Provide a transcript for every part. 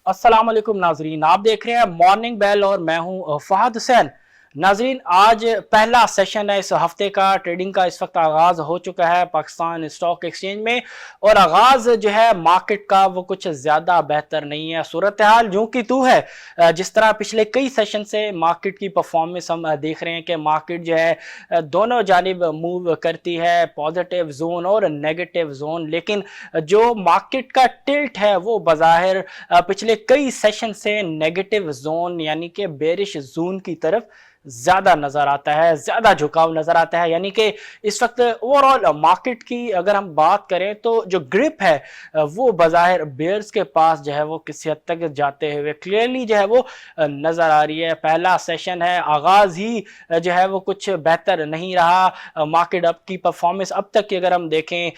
अस्सलाम वालेकुम नाजरीन, आप देख रहे हैं मॉर्निंग बेल और मैं हूं फहद हुसैन। नाजरीन, आज पहला सेशन है इस हफ्ते का। ट्रेडिंग का इस वक्त आगाज हो चुका है पाकिस्तान स्टॉक एक्सचेंज में और आगाज जो है मार्केट का वो कुछ ज्यादा बेहतर नहीं है। सूरत हाल यूं की तू है। जिस तरह पिछले कई सेशन से मार्केट की परफॉर्मेंस हम देख रहे हैं कि मार्केट जो है दोनों जानिब मूव करती है, पॉजिटिव जोन और नेगेटिव जोन। लेकिन जो मार्केट का टिल्ट है वो बज़ाहिर पिछले कई सेशन से नेगेटिव जोन यानी कि बेरिश जोन की तरफ ज्यादा नजर आता है, ज्यादा झुकाव नजर आता है। यानी कि इस वक्त ओवरऑल मार्केट की अगर हम बात करें तो जो ग्रिप है वो बज़ाहिर बेयर्स के पास जो है वो किसी हद तक जाते हुए क्लियरली जो है वो नजर आ रही है। पहला सेशन है, आगाज ही जो है वो कुछ बेहतर नहीं रहा। मार्केट अब की परफॉर्मेंस अब तक की अगर हम देखें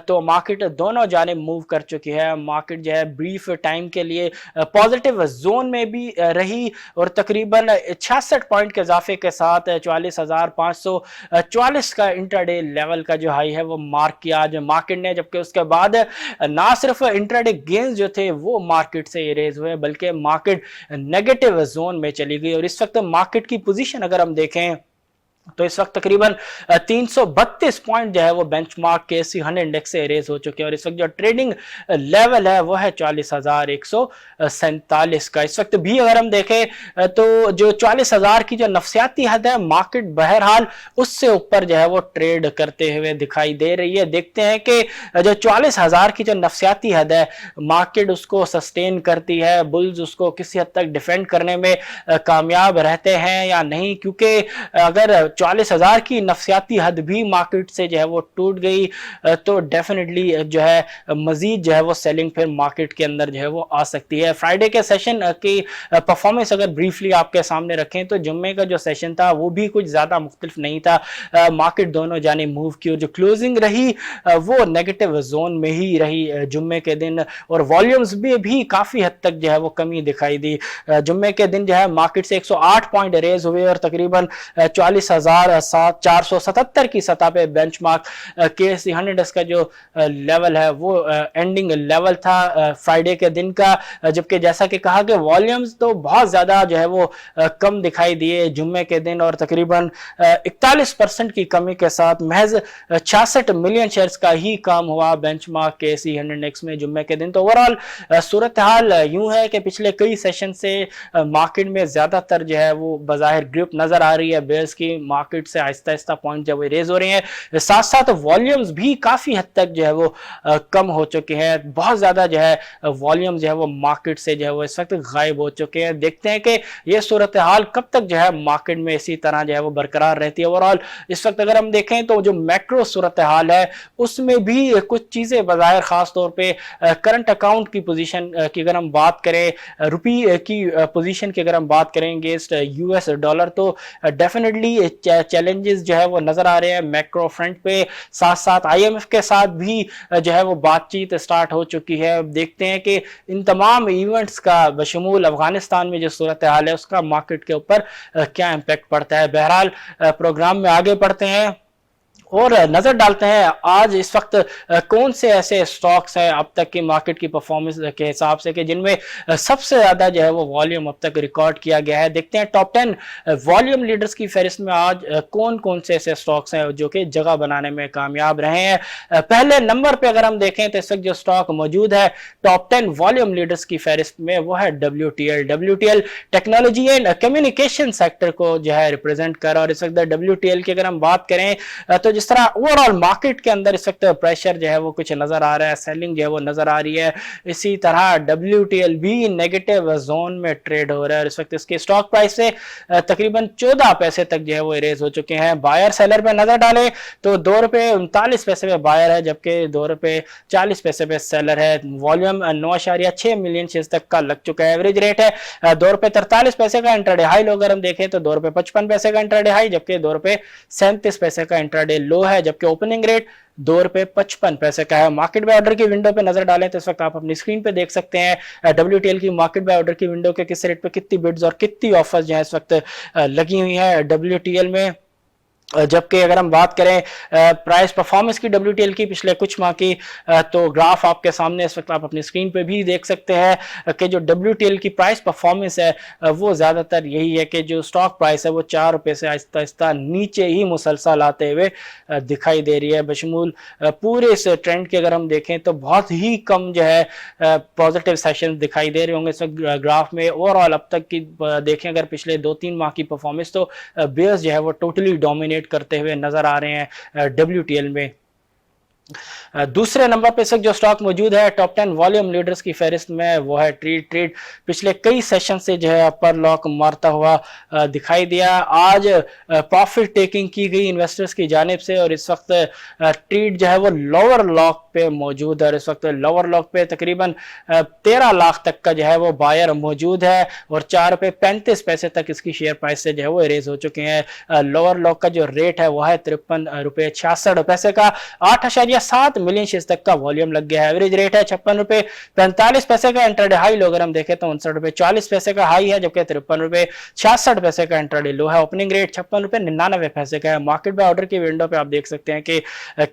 तो मार्केट दोनों जाने मूव कर चुकी है। मार्केट जो है ब्रीफ टाइम के लिए पॉजिटिव जोन में भी रही और तकरीबन 66 पॉइंट के इजाफे के साथ 44,544 का इंट्राडे लेवल का जो हाई है वो मार्क किया आज मार्केट ने। जबकि उसके बाद ना सिर्फ इंट्राडे गेंस जो थे वो मार्केट से इरेज हुए बल्कि मार्केट नेगेटिव जोन में चली गई। और इस वक्त मार्केट की पोजीशन अगर हम देखें तो इस वक्त तकरीबन 332 पॉइंट जो है वो बेंचमार्क के एसी 100 इंडेक्स से रेज हो चुके हैं। और इस वक्त जो ट्रेडिंग लेवल है वो है 44,147 का। इस वक्त भी अगर हम देखें तो जो 44,000 की जो नफसियाती हद है मार्केट बहरहाल उससे ऊपर जो है वो ट्रेड करते हुए दिखाई दे रही है। देखते हैं कि जो 44,000 की जो नफसियाती हद है मार्केट उसको सस्टेन करती है, बुल्स उसको किसी हद तक डिफेंड करने में कामयाब रहते हैं या नहीं। क्योंकि अगर 44,000 की नफसियाती हद भी मार्केट से जो है वो टूट गई तो डेफिनेटली जो है मजीद जो है वो सेलिंग फिर मार्केट के अंदर जो है वो आ सकती है। फ्राइडे के सेशन की परफॉर्मेंस अगर ब्रीफली आपके सामने रखें तो जुम्मे का जो सेशन था वो भी कुछ ज्यादा मुख्तलिफ नहीं था। मार्केट दोनों जाने मूव की और जो क्लोजिंग रही वो नेगेटिव जोन में ही रही जुम्मे के दिन। और वॉल्यूम्स भी काफी हद तक जो है वो कमी दिखाई दी। जुम्मे के दिन जो है मार्केट से 108 पॉइंट रेज हुए और तकरीबन 40,477 की सतह पे बेंचमार्क के 100 का जो लेवल है वो एंडिंग लेवल था फ्राइडे के दिन का। जबकि जैसा कि कहा कि वॉल्यूम्स तो बहुत ज्यादा जो है वो कम दिखाई दिए जुम्मे के दिन और तकरीबन 41% की कमी के साथ महज 66 मिलियन शेयर्स का ही काम हुआ बेंचमार्क के एसी 100 इंडेक्स में जुम्मे के दिन। तो ओवरऑल सूरत हाल यूं है कि पिछले कई सेशन से मार्केट में ज्यादातर जो है वो बज़ाहिर ग्रिप नजर आ रही है बेयर्स की। मार्केट से आहिस्ता आहिस्ता पॉइंट जब रेज हो रहे हैं, साथ साथ वॉल्यूम्स भी काफी हद तक जो है वो कम हो चुके हैं। बहुत ज्यादा जो है वॉल्यूम जो है वो मार्केट से जो है वो इस वक्त गायब हो चुके हैं। देखते हैं कि ये सूरत हाल कब तक जो है मार्केट में इसी तरह जो है वो बरकरार रहती है। ओवरऑल इस वक्त अगर हम देखें तो जो मैक्रो सूरत हाल है उसमें भी कुछ चीजें बज़ाहिर खास तौर पे करंट अकाउंट की पोजीशन की अगर हम बात करें, रुपी की पोजीशन की अगर हम बात करेंगे अगेंस्ट यूएस डॉलर, तो डेफिनेटली चैलेंजेस जो है वो नजर आ रहे हैं मैक्रो फ्रंट पे। साथ साथ आईएमएफ के साथ भी जो है वो बातचीत स्टार्ट हो चुकी है। देखते हैं कि इन तमाम इवेंट्स का बशमूल अफगानिस्तान में जो सूरत हाल है उसका मार्केट के ऊपर क्या इम्पैक्ट पड़ता है। बहरहाल प्रोग्राम में आगे बढ़ते हैं और नजर डालते हैं आज इस वक्त कौन से ऐसे स्टॉक्स हैं अब तक की मार्केट की परफॉर्मेंस के हिसाब से कि जिनमें सबसे ज्यादा जो है वो वॉल्यूम अब तक रिकॉर्ड किया गया है। देखते हैं टॉप 10 वॉल्यूम लीडर्स की फहरिस्त में आज कौन कौन से ऐसे स्टॉक्स हैं जो कि जगह बनाने में कामयाब रहे हैं। पहले नंबर पे अगर हम देखें तो इस वक्त जो स्टॉक मौजूद है टॉप 10 वॉल्यूम लीडर्स की फहरिस्त में वो है WTL technology and communication sector को जो है रिप्रेजेंट कर। और इस वक्त WTL की अगर हम बात करें तो जिस तरह ओवरऑल मार्केट के अंदर इस वक्त प्रेशर जो है वो कुछ नजर आ रहा है, सेलिंग जो है वो नजर आ रही है, इसी तरह WTL भी नेगेटिव जोन में ट्रेड हो रहा है। और इस वक्त इसके स्टॉक प्राइस से तकरीबन 14 पैसे तक जो है वो रेज हो चुके हैं। बायर सेलर पे नजर डालें तो ₹2.39 पे बायर है जबकि ₹2.40 पे सेलर है। वॉल्यूम 9.6 मिलियन शेयर्स तक का लग चुका है। एवरेज रेट है ₹2.43 का इंट्राडे हाई लो अगर हम देखें तो ₹2.55 का इंट्राडे हाई जबकि ₹2.37 का इंट्राडे लो है। जबकि ओपनिंग रेट ₹2.55 का है। मार्केट बाय ऑर्डर की विंडो पे नजर डालें तो इस वक्त आप अपनी स्क्रीन पे देख सकते हैं WTL की मार्केट बाय ऑर्डर की विंडो के किस रेट पे कितनी बिड्स और कितनी ऑफर्स जो है इस वक्त लगी हुई है WTL में। जबकि अगर हम बात करें प्राइस परफॉर्मेंस की WTL की पिछले कुछ माह की, तो ग्राफ आपके सामने इस वक्त आप अपनी स्क्रीन पे भी देख सकते हैं कि जो WTL की प्राइस परफॉर्मेंस है वो ज़्यादातर यही है कि जो स्टॉक प्राइस है वो 4 रुपये से आहिस्ता आहिस्ता नीचे ही मुसलसल आते हुए दिखाई दे रही है। बशमूल पूरे इस ट्रेंड के अगर हम देखें तो बहुत ही कम जो है पॉजिटिव सेशन दिखाई दे रहे होंगे इस ग्राफ में। ओवरऑल अब तक की देखें अगर पिछले 2-3 माह की परफॉर्मेंस, तो बेयर्स जो है वो टोटली डोमिनेट करते हुए नजर आ रहे हैं WTL में। दूसरे नंबर पे जो स्टॉक मौजूद है टॉप 10 वॉल्यूम लीडर्स की फहरिस्त में, वो है ट्रीड। पिछले कई सेशन से जो है अपर लॉक मारता हुआ दिखाई दिया। आज प्रॉफिट टेकिंग की गई इन्वेस्टर्स की जानिब से, और इस वक्त ट्रीड जो है वो लोअर लॉक पे मौजूद है, और इस वक्त लोअर लॉक पे तकरीबन 13 लाख तक का जो है वो बायर मौजूद है, और 4 रुपये 35 पैसे तक इसकी शेयर प्राइस से जो है वो रेज हो चुके हैं। लोअर लॉक का जो रेट है वो है 53 रुपये 66 पैसे का। 8.7 मिलियन शेयर्स तक का वॉल्यूम लग गया है। एवरेज रेट है 56 रुपये 45 पैसे का। इंट्राडे हाई लो अगर हम देखें तो 59 रुपये 40 पैसे का हाई है, जबकि 53 रुपये 66 पैसे का इंट्राडे लो है। ओपनिंग रेट 56 रुपये 99 पैसे का है। मार्केट बाय ऑर्डर की विंडो पे आप देख सकते हैं कि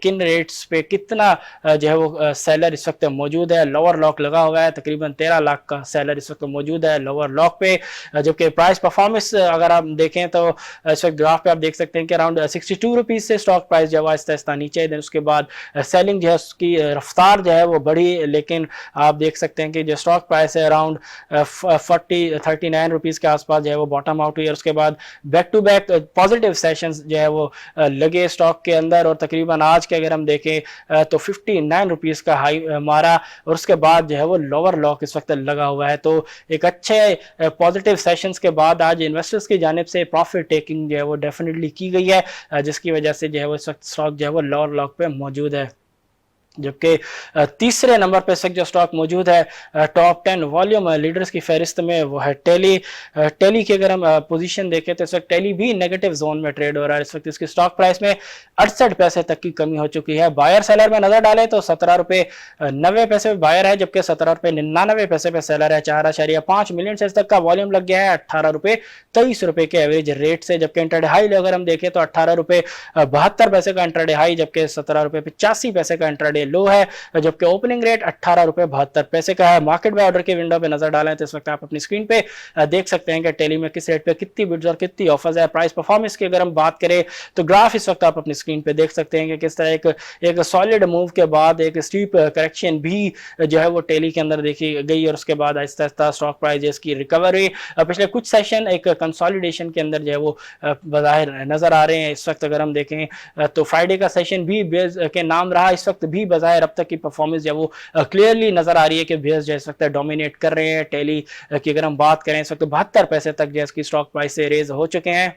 किन रेट्स पे कितना जो है वो सेलर इस वक्त मौजूद है। लोअर लॉक लगा हुआ है, तकरीबन 13 लाख का सेलर इस वक्त मौजूद है लोअर लॉक पे। जबकि प्राइस परफॉर्मेंस अगर आप देखें तो इस वक्त ग्राफ पे आप देख सकते हैं कि अराउंड 62 रुपीज से स्टॉक प्राइस जो है आहिस्ता आहिस्ता नीचे, देन उसके बाद सेलिंग जो है उसकी रफ्तार जो है वो बढ़ी, लेकिन आप देख सकते हैं कि जो स्टॉक प्राइस है अराउंड 39 रुपीज़ के आसपास जो है वो बॉटम आउट हुई, और उसके बाद back to back positive sessions जो है वो लगे स्टॉक के अंदर, और तकरीबन आज के अगर हम देखें तो 59 रुपीज़ का हाई मारा, और उसके बाद जो है वो लोअर लॉक इस वक्त लगा हुआ है। तो एक अच्छे पॉजिटिव सेशंस के बाद आज इन्वेस्टर्स की जानिब से प्रॉफिट टेकिंग जो है वो डेफिनेटली की गई है, जिसकी वजह से जो है वो इस वक्त स्टॉक जो है वो लोअर लॉक पे मौजूद है। जबकि तीसरे नंबर पे जो स्टॉक मौजूद है टॉप 10 वॉल्यूम लीडर्स की फहरिस्त में, वो है टेली की अगर हम पोजीशन देखें तो इस वक्त टेली भी नेगेटिव जोन में ट्रेड हो रहा है। इस वक्त इसकी स्टॉक प्राइस में 68 पैसे तक की कमी हो चुकी है। बायर सेलर में नजर डालें तो 17 रुपये 90 पैसे पे बायर है, जबकि 17 रुपये 99 पैसे पे सेलर है। 4.5 मिलियन शेयर्स तक का वॉल्यूम लग गया है 18 रुपये 23 रुपये के एवरेज रेट से। जबकि इंट्राडे हाई अगर हम देखें तो 18 रुपये 72 पैसे का इंट्राडे हाई, जबकि 17 रुपये 85 पैसे का इंट्राडे लो है, जबकि ओपनिंग रेट 18 रुपये 72 पैसे का है। मार्केट बाय ऑर्डर के विंडो पे नजर डालें तो इस वक्त आप अपनी स्क्रीन पे देख सकते हैं कि टेली में किस रेट पे कितनी बिड्स और कितनी ऑफर्स है। प्राइस परफॉर्मेंस की अगर हम बात करें तो ग्राफ इस वक्त आप अपनी स्क्रीन पे देख सकते हैं कि किस तरह एक सॉलिड मूव के बाद एक स्टीप करेक्शन भी जो है वो टेली के अंदर देखी गई, और उसके बाद आहिस्ता आहिस्ता स्टॉक प्राइस की रिकवरी। पिछले कुछ सेशन एक कंसोलिडेशन के अंदर जो है वो बाहर नजर आ रहे हैं। इस वक्त अगर हम देखें तो फ्राइडे का सेशन भी बेस के नाम रहा, इस वक्त भी बाहर अब तक की परफॉर्मेंस जो वो क्लियरली नजर आ रही है कि बेस जो इस वक्त डोमिनेट कर रहे हैं। टेली की अगर हम बात करें इस वक्त 72 पैसे तक जो इसकी स्टॉक प्राइस से रेज हो चुके हैं।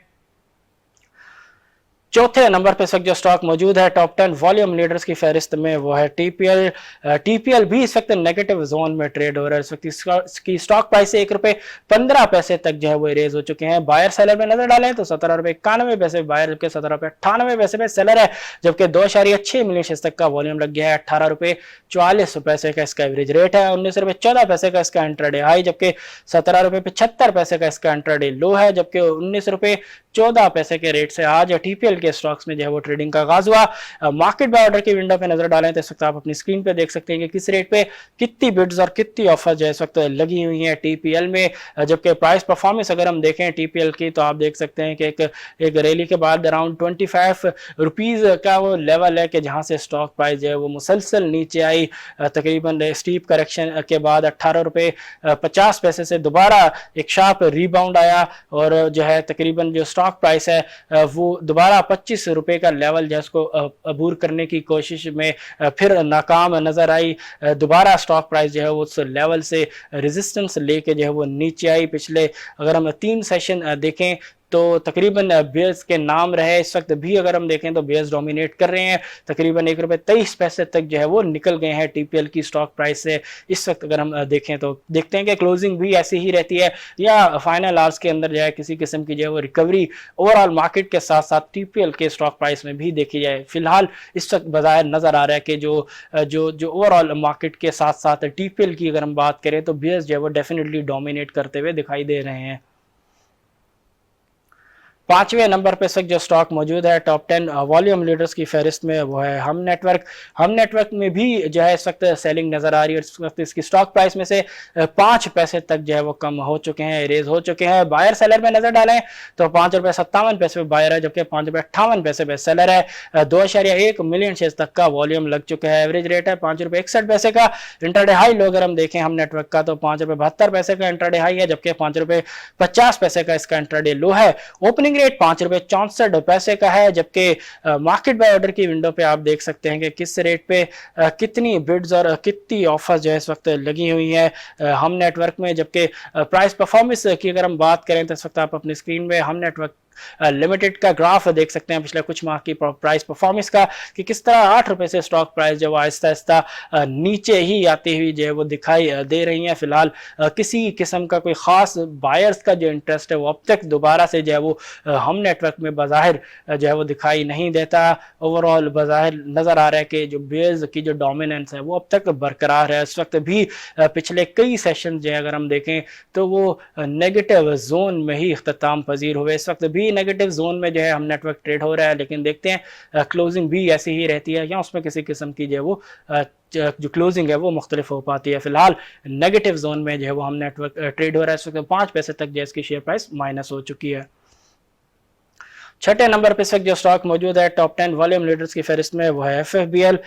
चौथे नंबर पे जो स्टॉक मौजूद है टॉप 10 वॉल्यूम लीडर्स की फहरिस्त में, वो है टीपीएल भी इस वक्त नेगेटिव जोन में ट्रेड हो रहा है। इस वक्त इसकी स्टॉक प्राइस से 1 रुपये 15 पैसे तक जो है वो रेज हो चुके हैं। बायर सेलर में नजर डालें तो 17 रुपये 91 पैसे बायर, जबकि 17 रुपये 98 पैसे पे सेलर है, जबकि 2.6 मिलियन शेयर्स तक का वॉल्यूम लग गया है। 18 रुपये 44 पैसे का इसका एवरेज रेट है। 19 रुपये 14 पैसे का इसका इंट्राडे हाई, जबकि 17 रुपये 75 पैसे का इसका इंट्राडे लो है, जबकि 19 रुपये 14 पैसे के रेट से आज टीपीएल के स्टॉक्स में जो है वो ट्रेडिंग का आगाज हुआ। मार्केट बाय ऑर्डर की विंडो पे नजर डालें तो इस वक्त आप अपनी स्क्रीन पे देख सकते हैं कि किस रेट पे कितनी बिड्स और कितनी ऑफर जो है इस वक्त लगी हुई हैं टीपीएल में। जबकि प्राइस परफॉर्मेंस अगर हम देखें टीपीएल की तो आप देख सकते हैं कि एक रैली के बाद अराउंड 25 रुपीज का वो लेवल है कि जहां से स्टॉक प्राइस जो है वो मुसलसल नीचे आई। तकरीबन स्टीप करेक्शन के बाद 18 रुपये 50 पैसे से दोबारा एक शार्प रीबाउंड आया, और जो है तकरीबन जो स्टॉक प्राइस है वो दोबारा 25 रुपए का लेवल जिसको अबूर करने की कोशिश में फिर नाकाम नजर आई। दोबारा स्टॉक प्राइस जो है वो उस लेवल से रेजिस्टेंस लेके जो है वो नीचे आई। पिछले अगर हम 3 सेशन देखें तो तकरीबन बेयर्स के नाम रहे, इस वक्त भी अगर हम देखें तो बेयर्स डोमिनेट कर रहे हैं। तकरीबन 1 रुपये 23 पैसे तक जो है वो निकल गए हैं टीपीएल की स्टॉक प्राइस से। इस वक्त अगर हम देखें तो देखते हैं कि क्लोजिंग भी ऐसी ही रहती है या फाइनल आवर्स के अंदर जो है किसी किस्म की जो है वो रिकवरी ओवरऑल मार्केट के साथ साथ टीपीएल के स्टॉक प्राइस में भी देखी जाए। फिलहाल इस वक्त बाहर नजर आ रहा है कि जो ओवरऑल मार्केट के साथ साथ टीपीएल की अगर हम बात करें तो बेयर्स जो है वो डेफिनेटली डोमिनेट करते हुए दिखाई दे रहे हैं। 5वें नंबर पे जो स्टॉक मौजूद है टॉप 10 वॉल्यूम लीडर्स की फहरिस्त में, वो है हम नेटवर्क। हम नेटवर्क में भी जो है इस वक्त सेलिंग नजर आ रही है। इस वक्त इसकी स्टॉक प्राइस में से 5 पैसे तक जो है वो कम हो चुके हैं, रेज हो चुके हैं। बायर सेलर में नजर डालें तो 5.57 रुपए बायर है, जबकि 5.58 पे सेलर है। 2.1 मिलियन शेयर तक का वॉल्यूम लग चुका है। एवरेज रेट है 5.61 का। इंट्राडे हाई लो अगर हम देखें हम नेटवर्क का तो 5.72 का इंट्राडे हाई है, जबकि 5.50 का इसका इंट्राडे लो है। ओपनिंग रेट 5.64 का है, जबकि मार्केट बाय ऑर्डर की विंडो पे आप देख सकते हैं कि किस रेट पे कितनी बिड्स और कितनी ऑफर्स जो है इस वक्त लगी हुई है हम नेटवर्क में। जबकि प्राइस परफॉर्मेंस की अगर हम बात करें तो इस वक्त आप अपनी स्क्रीन में हम नेटवर्क लिमिटेड का ग्राफ देख सकते हैं पिछले कुछ माह की प्राइस परफॉर्मेंस का, कि किस तरह 8 रुपए से स्टॉक प्राइस जो आहिस्ता आहिस्ता नीचे ही आती हुई जो है वो दिखाई दे रही है। फिलहाल किसी किस्म का कोई खास बायर्स का जो इंटरेस्ट है वो अब तक दोबारा से जो है वो हम नेटवर्क में बाज़ाहिर जो है वो दिखाई नहीं देता। ओवरऑल बाज़ाहिर नजर आ रहा है कि जो बेयर्स की जो डोमिनेंस है वो अब तक बरकरार है। इस वक्त भी पिछले कई सेशन जो है अगर हम देखें तो वो नेगेटिव जोन में ही इख्तिताम पजीर हुए। इस वक्त भी नेगेटिव जोन में जो है हम नेटवर्क ट्रेड हो रहा है, लेकिन देखते हैं क्लोजिंग भी ऐसी ही रहती है या उसमें किसी किस्म की जो है वो जो क्लोजिंग है वो मुख्तलिफ हो पाती है। फिलहाल नेगेटिव जोन में जो है वो हम नेटवर्क ट्रेड हो रहा है। इस वक्त 5 पैसे तक जो इसकी शेयर प्राइस माइनस हो चुकी है। 6ठे नंबर पे जो स्टॉक मौजूद है टॉप 10 वॉल्यूम लीडर्स की फहरिस्त में, वो है FFBL।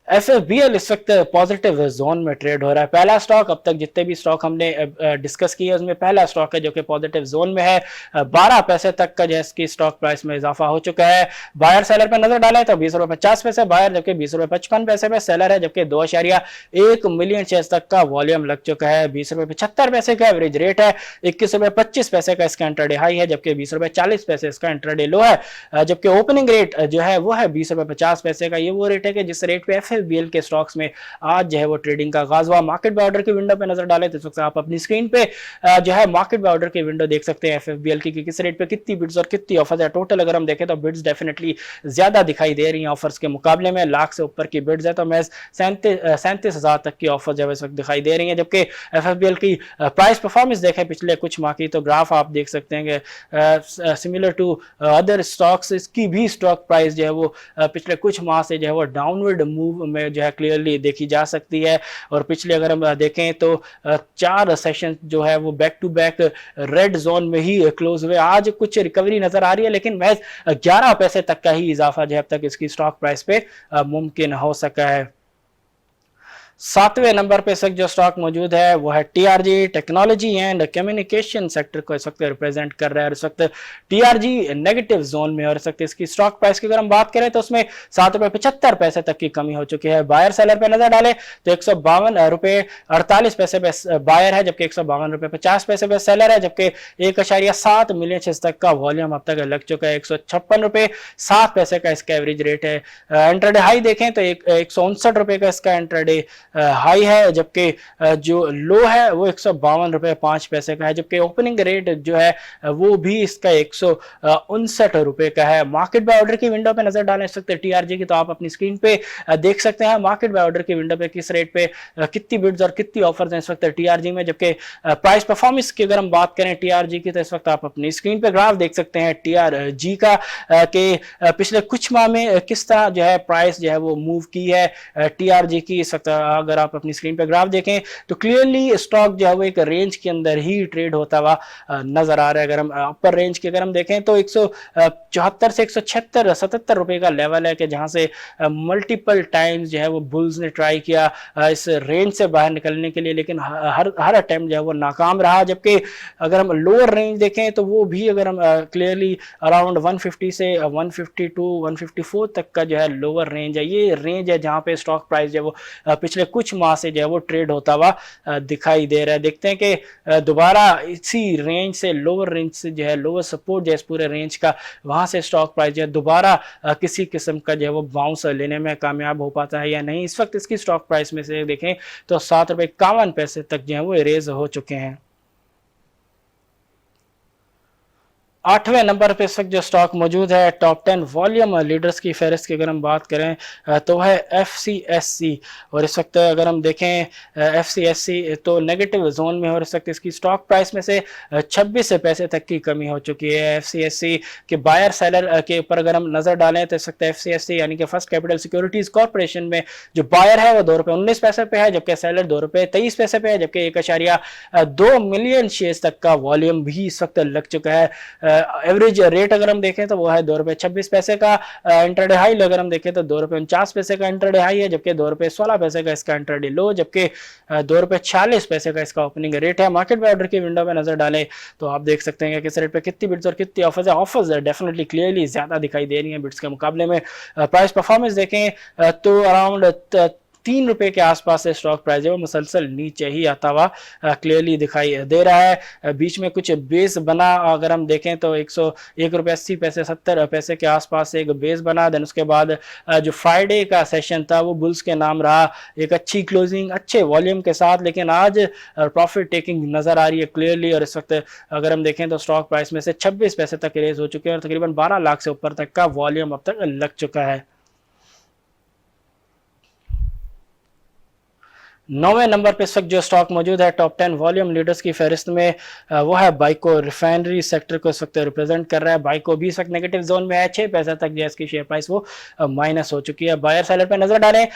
FFBL इस वक्त पॉजिटिव जोन में ट्रेड हो रहा है। पहला स्टॉक, अब तक जितने भी स्टॉक हमने डिस्कस किए उसमें पहला स्टॉक है जो कि पॉजिटिव जोन में है। 12 पैसे तक का जो इसकी स्टॉक प्राइस में इजाफा हो चुका है। बायर सेलर पे नजर डालें तो 20.50 बायर, जबकि 20.55 पे सेलर है, जबकि 2.1 मिलियन शेयर तक का वॉल्यूम लग चुका है। 20.75 का एवरेज रेट है। 21.25 का इसका इंट्राडे हाई है, जबकि 20.40 इसका इंट्राडे लो है। जबकि ओपनिंग रेट जो है वो है 20.50 का। ये वो रेट है कि जिस रेट पे FFBL के स्टॉक्स में आज जो है वो ट्रेडिंग का आगाज हुआ। मार्केट बाय ऑर्डर की विंडो पे नजर डालें तो इस वक्त आप अपनी स्क्रीन पे जो है मार्केट बाय ऑर्डर की विंडो देख सकते हैं FFBL की, कि किस रेट पे कितनी बिड्स और कितनी ऑफर्स है। टोटल अगर हम देखें तो बिड्स डेफिनेटली ज्यादा दिखाई दे रही हैं ऑफर्स के मुकाबले में। लाख से ऊपर की बिड्स है तो मैं 37,000 तक की ऑफर जो है इस वक्त दिखाई दे रही है। जबकि FFBL की प्राइस परफॉर्मेंस देखें पिछले कुछ माह की तो ग्राफ आप देख सकते हैं कि सिमिलर टू अदर स्टॉक्स इसकी भी स्टॉक प्राइस जो है वो पिछले कुछ माह से जो है वो डाउनवर्ड मूव में जो है क्लियरली देखी जा सकती है। और पिछले अगर हम देखें तो 4 सेशन जो है वो back to back red zone में ही क्लोज हुए। आज कुछ रिकवरी नजर आ रही है, लेकिन महज 11 पैसे तक का ही इजाफा जो है अब तक इसकी स्टॉक प्राइस पे मुमकिन हो सका है। 7वें नंबर पे जो स्टॉक मौजूद है वो है TRG। Technology and communication sector को इस वक्त रिप्रेजेंट कर रहा है। इस वक्त TRG नेगेटिव जोन में और इस वक्त इसकी स्टॉक प्राइस की अगर हम बात करें तो उसमें 7.75 तक की कमी हो चुकी है। बायर सेलर पे नजर डाले तो 152.48 पे बायर है, जबकि 152.50 पे सेलर है, जबकि 1.7 मिलियन शेयर तक का वॉल्यूम अब तक लग चुका है। 156.07 का इसका एवरेज रेट है। इंट्राडे हाई देखें तो 159 का इसका इंट्राडे हाई है, जबकि जो लो है वो 152.05 का है, जबकि ओपनिंग रेट जो है वो भी इसका 159 का है। मार्केट बाय ऑर्डर की विंडो पे नजर डालें इस वक्त TRG की तो आप अपनी स्क्रीन पे देख सकते हैं मार्केट बाय ऑर्डर की विंडो पे किस रेट पे कितनी बिड्स और कितनी ऑफर्स हैं इस वक्त TRG में। जबकि प्राइस परफॉर्मेंस की अगर हम बात करें TRG की तो इस वक्त आप अपनी स्क्रीन पे ग्राफ देख सकते हैं TRG का कि पिछले कुछ माह में किस तरह जो है प्राइस जो है वो मूव की है TRG की। इस वक्त अगर आप अपनी स्क्रीन पे ग्राफ देखें तो क्लियरली स्टॉक जो है वो एक रेंज के अंदर ही ट्रेड होता हुआ नजर आ रहा है। अगर हम अपर रेंज की अगर हम देखें तो 174 से 176-77 रुपए का लेवल है कि जहां से मल्टीपल टाइम्स जो है वो बुल्स ने ट्राई किया इस रेंज से बाहर निकलने के लिए, लेकिन हर अटेम्प्ट जो है वो नाकाम रहा। जबकि अगर हम लोअर रेंज देखें तो वो भी अगर हम क्लियरली अराउंड 150 से 152-154 तक का जो है लोअर रेंज है। ये रेंज है जहां पे स्टॉक प्राइस जो है वो पिछले कुछ माह से जो है वो ट्रेड होता हुआ दिखाई दे रहा है। देखते हैं कि दोबारा इसी रेंज से लोअर रेंज से जो है लोअर सपोर्ट जो है इस पूरे रेंज का वहां से स्टॉक प्राइस जो है दोबारा किसी किस्म का जो है वो बाउंस लेने में कामयाब हो पाता है या नहीं। इस वक्त इसकी स्टॉक प्राइस में से देखें तो 7.51 तक जो है वो रेज हो चुके हैं। 8वें नंबर पे इस वक्त जो स्टॉक मौजूद है टॉप 10 वॉल्यूम लीडर्स की फहरिस्त की अगर हम बात करें तो है FCSC। और इस वक्त अगर हम देखें FCSC तो नेगेटिव जोन में है और इस वक्त इसकी स्टॉक प्राइस में से 26 पैसे तक की कमी हो चुकी है। FCSC के बायर सेलर के ऊपर अगर हम नजर डालें तो इस वक्त FCSC यानी कि फर्स्ट कैपिटल सिक्योरिटीज कॉर्पोरेशन में जो बायर है वो ₹2.19 पे है, जबकि सेलर ₹2.23 पे है, जबकि 1.2 मिलियन शेयर तक का वॉल्यूम भी इस वक्त लग चुका है। एवरेज रेट अगर हम देखें तो वो है ₹2.26 का। इंटरडे हाई अगर हम देखें तो ₹2.49 का इंटरडे हाई है, जबकि ₹2.16 का इसका इंटरडे लो, जबकि ₹2.46 का इसका ओपनिंग रेट है। मार्केट में ऑर्डर की विंडो में नजर डालें तो आप देख सकते हैं कि किस रेट पे कितनी बिड्स और कितनी ऑफर्स है। ऑफर्स डेफिनेटली क्लियरली ज्यादा दिखाई दे रही है बिड्स के मुकाबले में। प्राइस परफॉर्मेंस देखें तो अराउंड ₹3 के आसपास से स्टॉक प्राइस है वो मुसलसल नीचे ही आता हुआ क्लियरली दिखाई दे रहा है। बीच में कुछ बेस बना अगर हम देखें तो ₹101.80 ₹70 के आसपास एक बेस बना। देन उसके बाद जो फ्राइडे का सेशन था वो बुल्स के नाम रहा, एक अच्छी क्लोजिंग अच्छे वॉल्यूम के साथ, लेकिन आज प्रॉफिट टेकिंग नजर आ रही है क्लियरली। और इस वक्त अगर हम देखें तो स्टॉक प्राइस में से 26 पैसे तक रेज हो चुके हैं और तकरीबन 12 लाख से ऊपर तक का वॉल्यूम अब तक लग चुका है। 9वें नंबर पे इस वक्त जो स्टॉक मौजूद है टॉप 10 वॉल्यूम लीडर्स की फहरिस्त में वो है बाइको। रिफाइनरी सेक्टर को इस वक्त रिप्रेजेंट कर रहा है। बाइको भी इस वक्त नेगेटिव जोन में है, 6 पैसे तक जो इसकी शेयर प्राइस वो माइनस हो चुकी है। बायर सेलर पे नजर डालें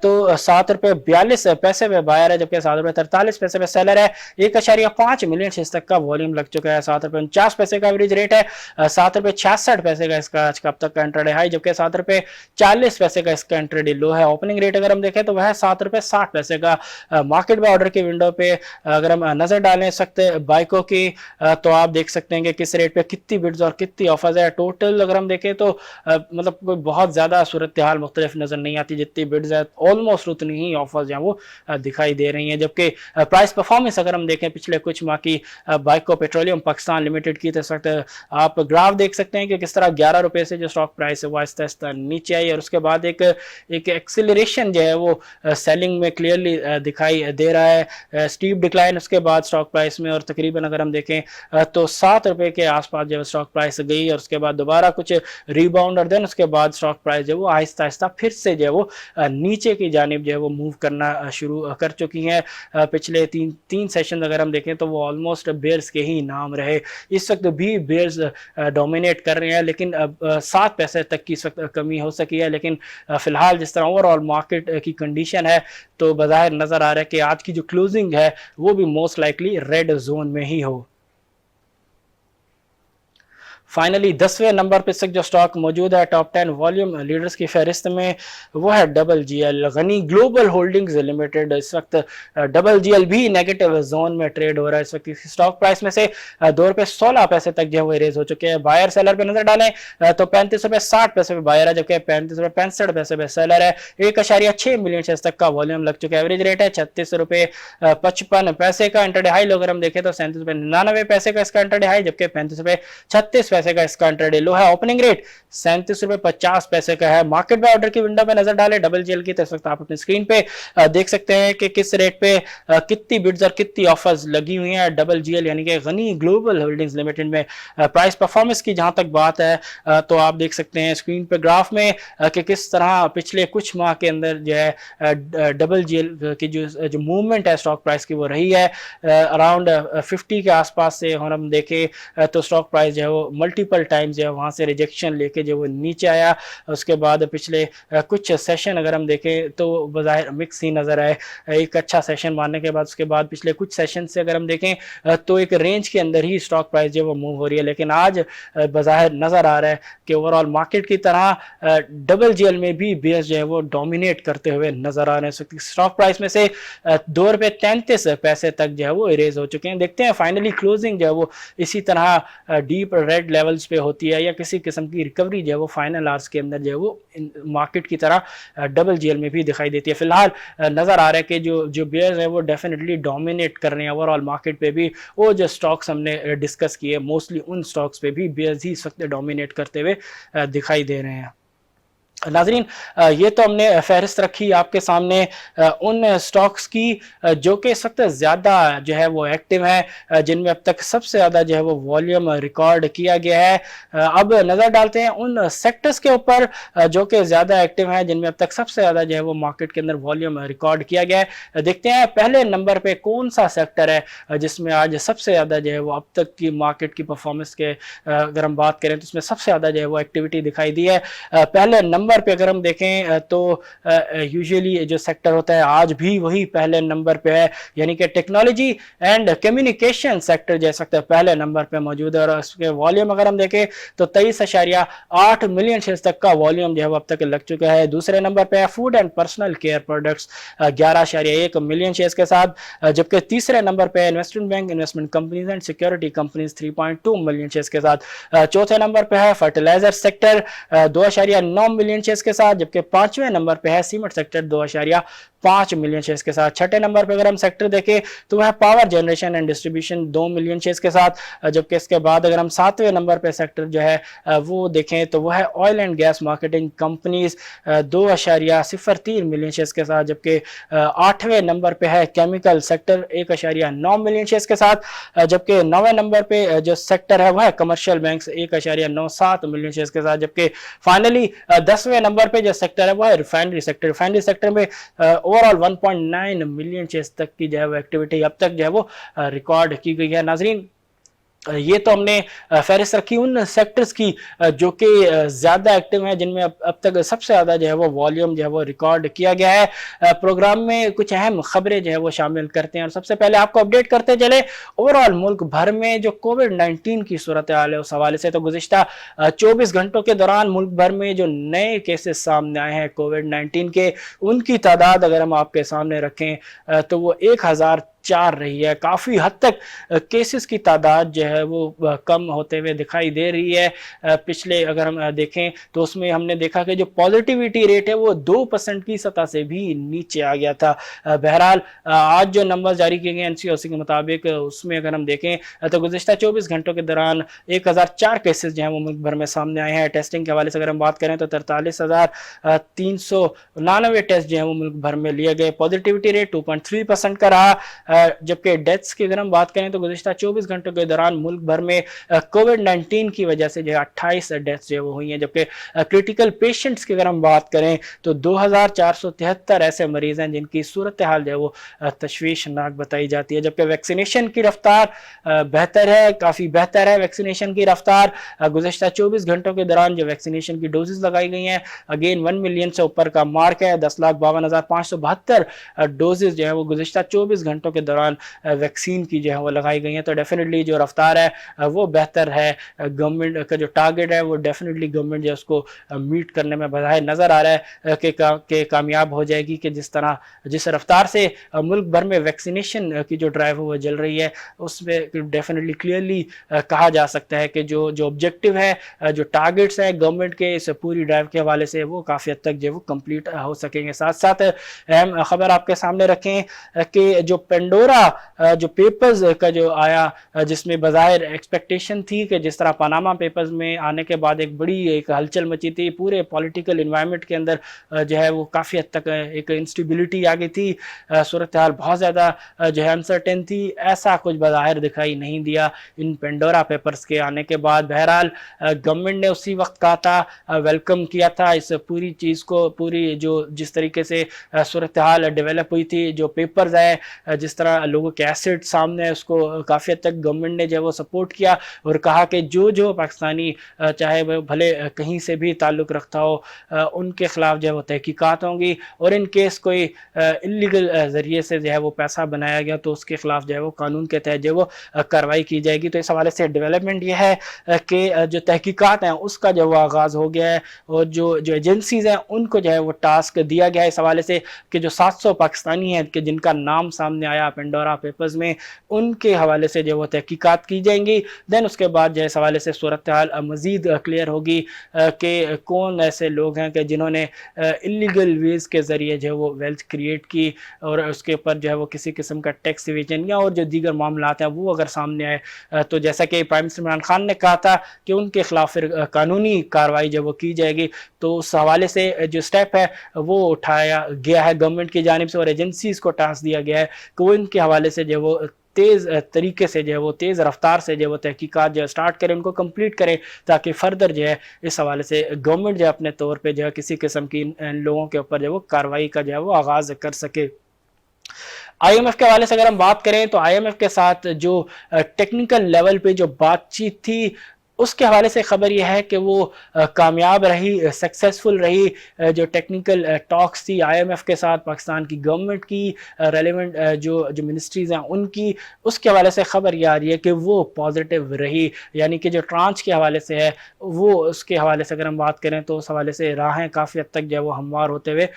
तो ₹7.42 पे बायर है, जबकि ₹7.43 पे सेलर है। 1.5 मिलियन शेयर तक का वॉल्यूम लग चुका है। ₹7.49 का एवरेज रेट है, ₹7.66 का इसका आज का अब तक का इंट्राडे हाई, जबकि ₹7.40 का इसका इंट्राडे लो है। ओपनिंग रेट अगर हम देखें तो वह ₹7.60 का। मार्केट में ऑर्डर की विंडो पे अगर हम नजर डालें सकते बाइको की तो आप देख सकते हैं कि किस रेट पे कितनी बिड्स और कितनी ऑफर्स है। टोटल अगर हम देखें तो मतलब कोई बहुत ज्यादा सूरत हाल मुख्तलिफ नजर नहीं आती, जितनी बिड्स है ऑलमोस्ट उतनी ही ऑफर्स हैं वो दिखाई दे रही हैं। जबकि प्राइस परफॉर्मेंस अगर हम देखें पिछले कुछ माह की बाइको पेट्रोलियम पाकिस्तान लिमिटेड की, तो सकते आप ग्राफ देख सकते हैं कि किस तरह ₹11 से जो स्टॉक प्राइस है वो आहिस्ता आहिस्ता नीचे आई और उसके बाद एक एक्सिलरेशन जो है वो सेलिंग में क्लियरली दिखाई दे रहा है। स्टीप डिक्लाइन उसके बाद स्टॉक प्राइस में, और तकरीबन अगर हम देखें तो ₹7 के आसपास जो स्टॉक प्राइस गई और उसके बाद दोबारा कुछ रीबाउंड और देन उसके बाद स्टॉक प्राइस जो वो आहिस्ता आहिस्ता फिर से जो है वो नीचे की जानिब जो है वो मूव करना शुरू कर चुकी हैं। पिछले तीन सेशन अगर हम देखें तो वो ऑलमोस्ट बेयर्स के ही नाम रहे। इस वक्त भी बेयर्स डोमिनेट कर रहे हैं, लेकिन 7 पैसे तक की इस वक्त कमी हो सकी है। लेकिन फिलहाल जिस तरह ओवरऑल मार्केट की कंडीशन है तो बाज़ाहिर नजर आ रहा है कि आज की जो क्लोजिंग है वो भी मोस्ट लाइकली रेड जोन में ही हो। फाइनली 10वें नंबर पे जो स्टॉक मौजूद है टॉप 10 वॉल्यूम लीडर्स की फहरिस्त में वो है WGL गनी ग्लोबल होल्डिंग्स लिमिटेड। इस वक्त WGL भी नेगेटिव जोन में ट्रेड हो रहा है। इस वक्त स्टॉक प्राइस में से ₹2.16 तक जो है वो रेज हो चुके हैं। बायर सेलर पे नजर डालें तो ₹35.60 पे बायर है, जबकि ₹35.65 पे सेलर है। 1.6 मिलियन शेयर तक का वॉल्यूम लग चुका है। एवरेज रेट है ₹36.55 का। इंटरडे हाई अगर हम देखें तो ₹37.99 का इसका इंटरडे हाई, जबकि ₹35.36 का इसका इंटरडे लो है। ओपनिंग रेट ₹37.50 का है। मार्केट में ऑर्डर की विंडो में नजर डालें WGL की, तो इस वक्त आप अपनी स्क्रीन पे देख सकते हैं कि किस रेट पे कितनी बिड्स और कितनी ऑफर्स लगी हुई हैं WGL यानी कि गनी ग्लोबल होल्डिंग्स लिमिटेड में। प्राइस परफॉर्मेंस की जहां तक बात है तो आप देख सकते हैं स्क्रीन पे ग्राफ में कि किस तरह पिछले कुछ माह के अंदर जो है WGL की जो मूवमेंट है स्टॉक प्राइस की वो रही है अराउंड 50 के आसपास से। और हम देखें तो स्टॉक प्राइस जो है वो मल्टीपल टाइम्स जो है वहाँ से रिजेक्शन लेके जो वो नीचे आया। उसके बाद पिछले कुछ सेशन अगर हम देखें तो बज़ाहिर मिक्स ही नज़र आए। एक अच्छा सेशन मारने के बाद उसके बाद पिछले कुछ सेशन से अगर हम देखें तो एक रेंज के अंदर ही स्टॉक प्राइस जो वो मूव हो रही है। लेकिन आज बज़ाहिर नज़र आ रहा है कि ओवरऑल मार्केट की तरह WGL में भी बेयर्स जो है वो डोमिनेट करते हुए नजर आ रहे हैं। स्टॉक प्राइस में से ₹2.33 तक जो है वो इरेज हो चुके हैं। देखते हैं फाइनली क्लोजिंग जो है वो इसी तरह डीप रेड लेवल्स पे होती है या किसी किस्म की रिकवरी जो है वो फाइनल आवर्स के अंदर जो है वो मार्केट की तरह WGL में भी दिखाई देती है। फिलहाल नजर आ रहा है कि जो बेयर्स है वो डेफिनेटली डोमिनेट कर रहे हैं ओवरऑल मार्केट पे भी। वो जो स्टॉक्स हमने डिस्कस किए मोस्टली उन स्टॉक्स पे भी बेयर्स ही इस वक्त डोमिनेट करते हुए दिखाई दे रहे हैं। नाज़रीन, ये तो हमने फ़हरिस्त रखी आपके सामने उन स्टॉक्स की जो कि इस वक्त ज़्यादा जो है वो एक्टिव हैं, जिनमें अब तक सबसे ज़्यादा जो है वो वॉल्यूम रिकॉर्ड किया गया है। अब नज़र डालते हैं उन सेक्टर्स के ऊपर जो कि ज़्यादा एक्टिव हैं, जिनमें अब तक सबसे ज़्यादा जो है वो मार्केट के अंदर वॉल्यूम रिकॉर्ड किया गया है। देखते हैं पहले नंबर पे कौन सा सेक्टर है जिसमें आज सबसे ज़्यादा जो है वो अब तक की मार्केट की परफॉर्मेंस के अगर हम बात करें तो उसमें सबसे ज़्यादा जो है वो एक्टिविटी दिखाई दी है। पहले नंबर पे अगर हम देखें तो यूजुअली जो सेक्टर होता है आज भी वही पहले नंबर पे है, यानी कि टेक्नोलॉजी एंड कम्युनिकेशन सेक्टर जो सकता है पहले नंबर पे मौजूद है। और उसके वॉल्यूम अगर हम देखें तो 23.8 मिलियन शेयर्स तक का वॉल्यूम जो है वो अब तक लग चुका है। दूसरे नंबर पे है food and personal care products 11.1 million shares के साथ, जबकि तीसरे नंबर पे investment bank, investment companies and security companies 3.2 million shares के साथ। चौथे नंबर पे है फर्टिलाइजर सेक्टर 2.9 मिलियन शेयर्स के साथ, जबकि पांचवें नंबर पे है सीमेंट सेक्टर 2.5 मिलियन शेयर्स के साथ। छठे नंबर पे अगर हम सेक्टर देखें तो वह power generation and distribution 2 million shares के साथ, जबकि इसके बाद अगर हम सातवें नंबर पे सेक्टर जो है वो देखें तो वह है oil and gas marketing companies 2.03 million shares के साथ, जबकि आठवें नंबर पे है केमिकल सेक्टर 1.9 मिलियन शेयर्स के साथ, जबकि नौवें नंबर पे जो सेक्टर है वह है कमर्शियल बैंक्स 1.97 मिलियन शेयर्स के साथ, जबकि फाइनली 10वें नंबर पे जो सेक्टर है वह है रिफाइनरी सेक्टर। रिफाइनरी सेक्टर में ओवरऑल 1.9 मिलियन शेयर्स तक की जो है वो एक्टिविटी अब तक जो है वो रिकॉर्ड की गई है। नाजरीन, ये तो हमने फहरिस्त रखी उन सेक्टर्स की जो कि ज़्यादा एक्टिव हैं, जिनमें अब तक सबसे ज़्यादा जो है वो वॉल्यूम जो है वो रिकॉर्ड किया गया है। प्रोग्राम में कुछ अहम खबरें जो है वो शामिल करते हैं और सबसे पहले आपको अपडेट करते चले ओवरऑल मुल्क भर में जो कोविड-19 की सूरत हाल है उस हवाले से। तो गुज़िश्ता 24 घंटों के दौरान मुल्क भर में जो नए केसेस सामने आए हैं कोविड-19 के, उनकी तादाद अगर हम आपके सामने रखें तो वो 1004 रही है। काफ़ी हद तक केसेस की तादाद जो है वो कम होते हुए दिखाई दे रही है। पिछले अगर हम देखें तो उसमें हमने देखा कि जो पॉजिटिविटी रेट है वो 2% की सतह से भी नीचे आ गया था। बहरहाल आज जो नंबर जारी किए गए एनसीओसी के मुताबिक, उसमें अगर हम देखें तो गुज़िश्ता 24 घंटों के दौरान 1004 केसेस जो हैं वो मुल्क भर में सामने आए हैं। टेस्टिंग के हवाले से अगर हम बात करें तो 43,399 टेस्ट जो है वो मुल्क भर में लिए गए। पॉजिटिविटी रेट 2.3% का रहा, जबकि डेथ्स की अगर हम बात करें तो गुज़िश्ता 24 घंटों के दौरान मुल्क भर में कोविड-19 की वजह से जो है 28 डेथ्स जो है वो हुई हैं। जबकि क्रिटिकल पेशेंट्स की अगर हम बात करें तो 2473 ऐसे मरीज हैं जिनकी सूरत हाल जो है वो तशवीशनाक बताई जाती है। जबकि वैक्सीनेशन की रफ्तार बेहतर है, काफ़ी बेहतर है वैक्सीनेशन की रफ्तार। गुज़िश्ता 24 घंटों के दौरान जो वैक्सीनेशन की डोजेज लगाई गई हैं, अगेन 1 मिलियन से ऊपर का मार्क है। 10,52,572 डोजेज जो है वो गुज़िश्ता 24 घंटों के दौरान वैक्सीन की जो है वो लगाई गई हैं। तो डेफिनेटली जो रफ्तार है वो बेहतर है। गवर्नमेंट का जो टारगेट है वो डेफिनेटली गवर्नमेंट जो है उसको मीट करने में बजाय नज़र आ रहा है कि कामयाब हो जाएगी, कि जिस रफ्तार से मुल्क भर में वैक्सीनेशन की जो ड्राइव है वो चल रही है, उसमें डेफिनेटली क्लियरली कहा जा सकता है कि जो ऑब्जेक्टिव है, जो टारगेट्स हैं गवर्नमेंट के इस पूरी ड्राइव के हवाले से, वो काफ़ी हद तक जो वो कंप्लीट हो सकेंगे। साथ साथ अहम खबर आपके सामने रखें कि जो पेंडोरा जो पेपर्स का जो आया, जिसमें बज़ाहिर एक्सपेक्टेशन थी कि जिस तरह पनामा पेपर्स में आने के बाद एक बड़ी एक हलचल मची थी पूरे पॉलिटिकल इन्वायरमेंट के अंदर, जो है वो काफ़ी हद तक एक इंस्टेबिलिटी आ गई थी, सूरत हाल बहुत ज़्यादा जो है अनसर्टेन थी। ऐसा कुछ बज़ाहिर दिखाई नहीं दिया इन पेंडोरा पेपर्स के आने के बाद। बहरहाल गवर्नमेंट ने उसी वक्त कहा था, वेलकम किया था इस पूरी चीज़ को, पूरी जो जिस तरीके से सूरत हाल डेवलप हुई थी, जो पेपर्स आए, जिस तरह लोगों के एसेट सामने, उसको काफ़ी हद तक गवर्नमेंट ने जो वो सपोर्ट किया और कहा कि जो पाकिस्तानी चाहे वह भले कहीं से भी ताल्लुक़ रखता हो, उनके ख़िलाफ़ जो है वो तहकीकात होंगी, और इन केस कोई इल्लीगल ज़रिए से जो है वो पैसा बनाया गया तो उसके ख़िलाफ़ जो है वो कानून के तहत जो वो कार्रवाई की जाएगी। तो इस हवाले से डेवलपमेंट ये है कि जो तहकीकात हैं उसका जो वो आगाज़ हो गया है, और जो एजेंसीज़ हैं उनको जो है वो टास्क दिया गया है इस हवाले से कि जो 700 पाकिस्तानी हैं कि जिनका नाम सामने आया आया पेंडोरा पेपर्स में, उनके हवाले से जो वो तहकीकात की जाएंगी। देन उसके बाद जो इस हवाले से सूरत हाल मज़ीद क्लियर होगी कि कौन ऐसे लोग हैं कि जिन्होंने इलीगल वेज़ के ज़रिए जो है वो वेल्थ क्रिएट की, और उसके ऊपर जो है वो किसी किस्म का टैक्स इवेजन या और जो दीगर मामलात हैं वो अगर सामने आए तो जैसा कि प्राइम मिनिस्टर इमरान खान ने कहा था कि उनके खिलाफ फिर कानूनी कार्रवाई जो वो की जाएगी। तो उस हवाले से जो स्टेप है वो उठाया गया है गवर्नमेंट की जानिब से, और एजेंसीज़ को टास्क दिया गया है कि वो इनके हवाले से जो वो तेज़ तरीके से जो है वो तेज़ रफ्तार से जो वो तहकीकात जो स्टार्ट करें, उनको कंप्लीट करें, ताकि फ़र्दर जो है इस हवाले से गवर्नमेंट जो है अपने तौर पे जो है किसी किस्म की इन लोगों के ऊपर जो वो कार्रवाई का जो है वो आगाज़ कर सके। आईएमएफ के हवाले से अगर हम बात करें तो आईएमएफ के साथ जो टेक्निकल लेवल पे जो बातचीत थी, उसके हवाले से खबर यह है कि वो कामयाब रही, सक्सेसफुल रही। जो टेक्निकल टॉक्स थी आईएमएफ के साथ पाकिस्तान की गवर्नमेंट की, रेलेवेंट जो जो मिनिस्ट्रीज़ हैं उनकी, उसके हवाले से खबर यह आ रही है कि वो पॉजिटिव रही। यानी कि जो ट्रांच के हवाले से है वो, उसके हवाले से अगर हम बात करें तो उस हवाले से राहें काफ़ी हद तक जो है वो हमवार होते हुए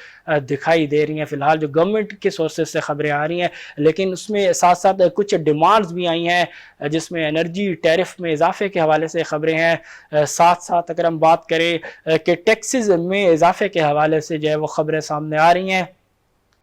दिखाई दे रही हैं। फ़िलहाल जो गवर्नमेंट के सोर्सेज से खबरें आ रही हैं, लेकिन उसमें साथ साथ कुछ डिमांड्स भी आई हैं जिसमें एनर्जी टैरिफ में इजाफे के हवाले से खबरें हैं। साथ साथ अगर हम बात करें कि टैक्सेस में इजाफे के हवाले से जो है वो खबरें सामने आ रही हैं।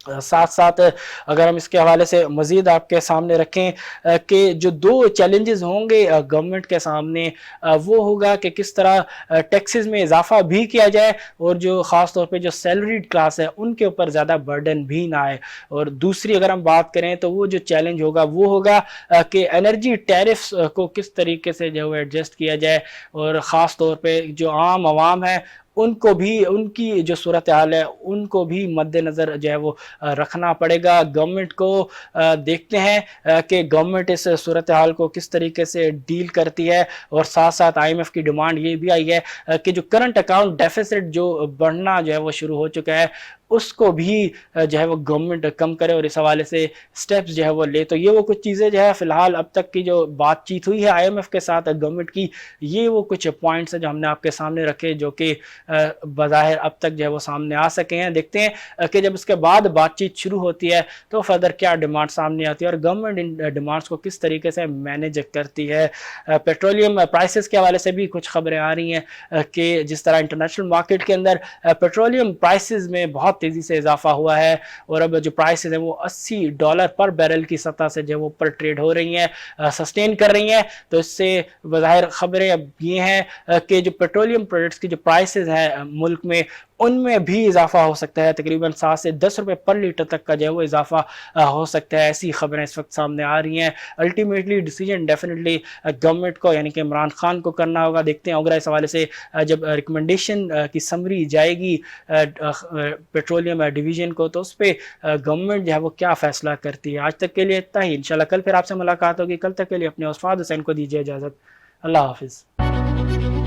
साथ साथ अगर हम इसके हवाले से मज़ीद आपके सामने रखें कि जो दो चैलेंजेस होंगे गवर्नमेंट के सामने, वो होगा कि किस तरह टैक्सेस में इजाफा भी किया जाए और जो ख़ास तौर पे जो सैलरीड क्लास है उनके ऊपर ज़्यादा बर्डन भी ना आए। और दूसरी अगर हम बात करें तो वो जो चैलेंज होगा वो होगा कि एनर्जी टैरिफ्स को किस तरीके से जो है एडजस्ट किया जाए, और ख़ास तौर पर जो आम आवाम है उनको भी, उनकी जो सूरत हाल है उनको भी मद्देनज़र जो है वो रखना पड़ेगा गवर्नमेंट को। देखते हैं कि गवर्नमेंट इस सूरत हाल को किस तरीके से डील करती है। और साथ साथ आईएमएफ की डिमांड ये भी आई है कि जो करंट अकाउंट डेफिसिट जो बढ़ना जो है वो शुरू हो चुका है, उसको भी जो है वो गवर्नमेंट कम करे और इस हवाले से स्टेप्स जो है वो ले। तो ये वो कुछ चीज़ें जो है फ़िलहाल अब तक की जो बातचीत हुई है आईएमएफ के साथ गवर्नमेंट की, ये वो कुछ पॉइंट्स हैं जो हमने आपके सामने रखे, जो कि बज़ाहिर अब तक जो है वो सामने आ सके हैं। देखते हैं कि जब उसके बाद बातचीत शुरू होती है तो फर्दर क्या डिमांड सामने आती है और गवर्नमेंट इन डिमांड्स को किस तरीके से मैनेज करती है। पेट्रोलियम प्राइसेस के हवाले से भी कुछ खबरें आ रही हैं कि जिस तरह इंटरनेशनल मार्केट के अंदर पेट्रोलियम प्राइसेस में बहुत तेज़ी से इजाफा हुआ है, और अब जो प्राइसेस हैं वो $80 पर बैरल की सतह से जो वो ऊपर ट्रेड हो रही हैं, सस्टेन कर रही हैं। तो इससे बज़ाहिर खबरें अब ये हैं कि जो पेट्रोलियम प्रोडक्ट्स की जो प्राइसेस हैं मुल्क में, उनमें भी इजाफा हो सकता है, तकरीबन 7 से 10 रुपए पर लीटर तक का जो है वो इजाफा हो सकता है। ऐसी खबरें इस वक्त सामने आ रही हैं। अल्टीमेटली डिसीजन डेफिनेटली गवर्नमेंट को यानी कि इमरान खान को करना होगा। देखते हैं अगर इस हवाले से जब रिकमेंडेशन की समरी जाएगी पेट्रोलियम डिवीज़न को, तो उस पर गवर्नमेंट जो है वो क्या फ़ैसला करती है। आज तक के लिए इतना ही, इंशाल्लाह कल फिर आपसे मुलाकात होगी। कल तक के लिए अपने उस्ताद हुसैन को दीजिए इजाज़त। अल्लाह हाफिज़।